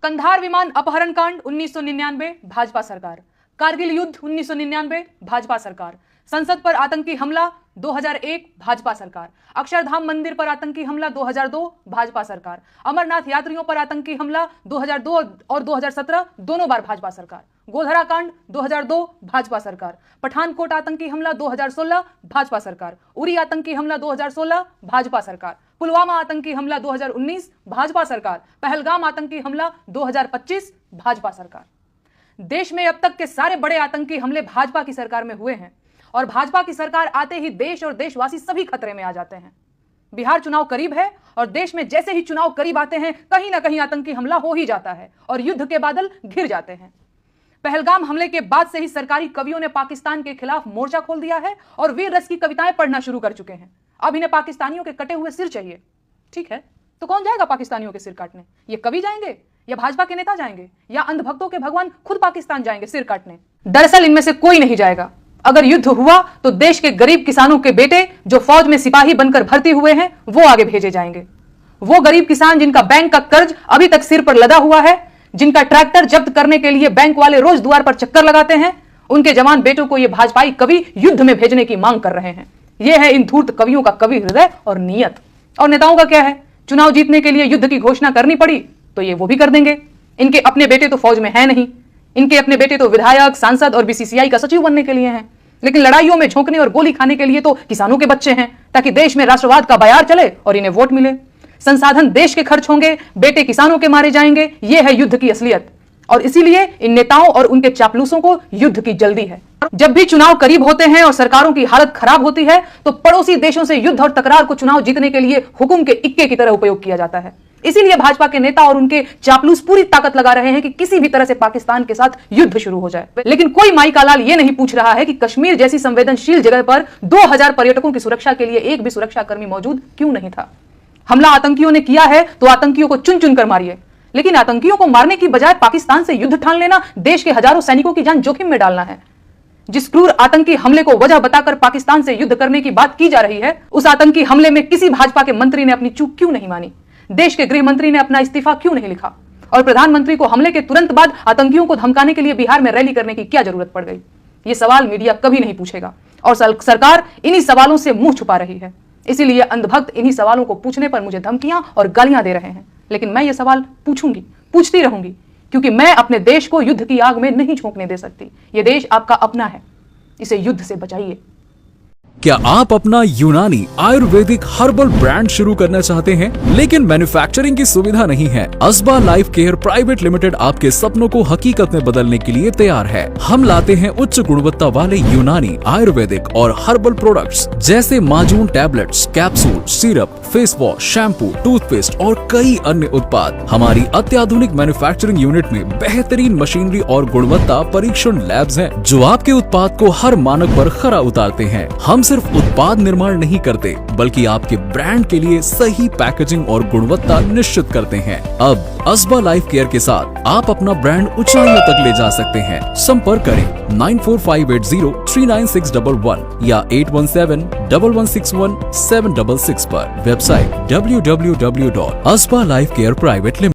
कंधार विमान अपहरण कांड 1999 भाजपा सरकार, कारगिल युद्ध 1999 भाजपा सरकार, संसद पर आतंकी हमला 2001 भाजपा सरकार, अक्षरधाम मंदिर पर आतंकी हमला 2002 भाजपा सरकार, अमरनाथ यात्रियों पर आतंकी हमला 2002 और 2017 दोनों बार भाजपा सरकार, गोधरा कांड 2002 भाजपा सरकार, पठानकोट आतंकी हमला 2016 भाजपा सरकार, उरी आतंकी हमला 2016 भाजपा सरकार, पुलवामा आतंकी हमला 2019 भाजपा सरकार, पहलगाम आतंकी हमला 2025 भाजपा सरकार। देश में अब तक के सारे बड़े आतंकी हमले भाजपा की सरकार में हुए हैं और भाजपा की सरकार आते ही देश और देशवासी सभी खतरे में आ जाते हैं। बिहार चुनाव करीब है और देश में जैसे ही चुनाव करीब आते हैं कहीं ना कहीं आतंकी हमला हो ही जाता है और युद्ध के बादल घिर जाते हैं। पहलगाम हमले के बाद से ही सरकारी कवियों ने पाकिस्तान के खिलाफ मोर्चा खोल दिया है और वीर रस की कविताएं पढ़ना शुरू कर चुके हैं। अब इन्हें पाकिस्तानियों के कटे हुए सिर चाहिए। ठीक है, तो कौन जाएगा पाकिस्तानियों के सिर काटने? ये कवि जाएंगे या भाजपा के नेता जाएंगे या अंधभक्तों के भगवान खुद पाकिस्तान जाएंगे सिर काटने? दरअसल इनमें से कोई नहीं जाएगा। अगर युद्ध हुआ तो देश के गरीब किसानों के बेटे जो फौज में सिपाही बनकर भर्ती हुए हैं वो आगे भेजे जाएंगे। वो गरीब किसान जिनका बैंक का कर्ज अभी तक सिर पर लदा हुआ है, जिनका ट्रैक्टर जब्त करने के लिए बैंक वाले रोज द्वार पर चक्कर लगाते हैं, उनके जवान बेटों को ये भाजपाई कवि युद्ध में भेजने की मांग कर रहे हैं। यह है इन धूर्त कवियों का कवि हृदय और नियत। और नेताओं का क्या है? चुनाव जीतने के लिए युद्ध की घोषणा करनी पड़ी तो ये वो भी कर देंगे। इनके अपने बेटे तो फौज में है नहीं, इनके अपने बेटे तो विधायक, सांसद और बीसीसीआई का सचिव बनने के लिए हैं। लेकिन लड़ाइयों में झोंकने और गोली खाने के लिए तो किसानों के बच्चे हैं, ताकि देश में राष्ट्रवाद का बयार चले और इन्हें वोट मिले। संसाधन देश के खर्च होंगे, बेटे किसानों के मारे जाएंगे। यह है युद्ध की असलियत और इसीलिए इन नेताओं और उनके चापलूसों को युद्ध की जल्दी है। जब भी चुनाव करीब होते हैं और सरकारों की हालत खराब होती है तो पड़ोसी देशों से युद्ध और तकरार को चुनाव जीतने के लिए हुकुम के इक्के की तरह उपयोग किया जाता है। इसीलिए भाजपा के नेता और उनके चापलूस पूरी ताकत लगा रहे हैं कि किसी भी तरह से पाकिस्तान के साथ युद्ध शुरू हो जाए। लेकिन कोई माई का लाल ये नहीं पूछ रहा है कि कश्मीर जैसी संवेदनशील जगह पर 2000 पर्यटकों की सुरक्षा के लिए एक भी सुरक्षाकर्मी मौजूद क्यों नहीं था? हमला आतंकियों ने किया है तो आतंकियों को चुन चुन कर मारिए, लेकिन आतंकियों को मारने की बजाय पाकिस्तान से युद्ध ठान लेना देश के हजारों सैनिकों की जान जोखिम में डालना है। जिस क्रूर आतंकी हमले को वजह बताकर पाकिस्तान से युद्ध करने की बात की जा रही है, उस आतंकी हमले में किसी भाजपा के मंत्री ने अपनी चूक क्यों नहीं मानी? देश के गृह मंत्री ने अपना इस्तीफा क्यों नहीं लिखा? और प्रधानमंत्री को हमले के तुरंत बाद आतंकियों को धमकाने के लिए बिहार में रैली करने की क्या जरूरत पड़ गई? ये सवाल मीडिया कभी नहीं पूछेगा और सरकार इन्हीं सवालों से मुंह छुपा रही है। इसीलिए अंधभक्त इन्हीं सवालों को पूछने पर मुझे धमकियां और गालियां दे रहे हैं। लेकिन मैं ये सवाल पूछूंगी, पूछती रहूंगी, क्योंकि मैं अपने देश को युद्ध की आग में नहीं झोंकने दे सकती। ये देश आपका अपना है, इसे युद्ध से बचाइए। क्या आप अपना यूनानी आयुर्वेदिक हर्बल ब्रांड शुरू करना चाहते हैं लेकिन मैन्युफैक्चरिंग की सुविधा नहीं है? अस्बा लाइफ केयर प्राइवेट लिमिटेड आपके सपनों को हकीकत में बदलने के लिए तैयार है। हम लाते हैं उच्च गुणवत्ता वाले यूनानी आयुर्वेदिक और हर्बल प्रोडक्ट्स जैसे माजून tablets, capsule, syrup, face wash, shampoo, toothpaste और कई अन्य उत्पाद। हमारी अत्याधुनिक मैन्युफैक्चरिंग यूनिट में बेहतरीन मशीनरी और गुणवत्ता परीक्षण लैब्स हैं जो आपके उत्पाद को हर मानक पर खरा उतारते हैं। हम सिर्फ उत्पाद निर्माण नहीं करते बल्कि आपके ब्रांड के लिए सही पैकेजिंग और गुणवत्ता निश्चित करते हैं। अब अस्बा लाइफ केयर के साथ आप अपना ब्रांड ऊंचाइयों तक ले जा सकते हैं। संपर्क करें 9458039611 या 8171161766 पर। Website www.asbalifecare private limited।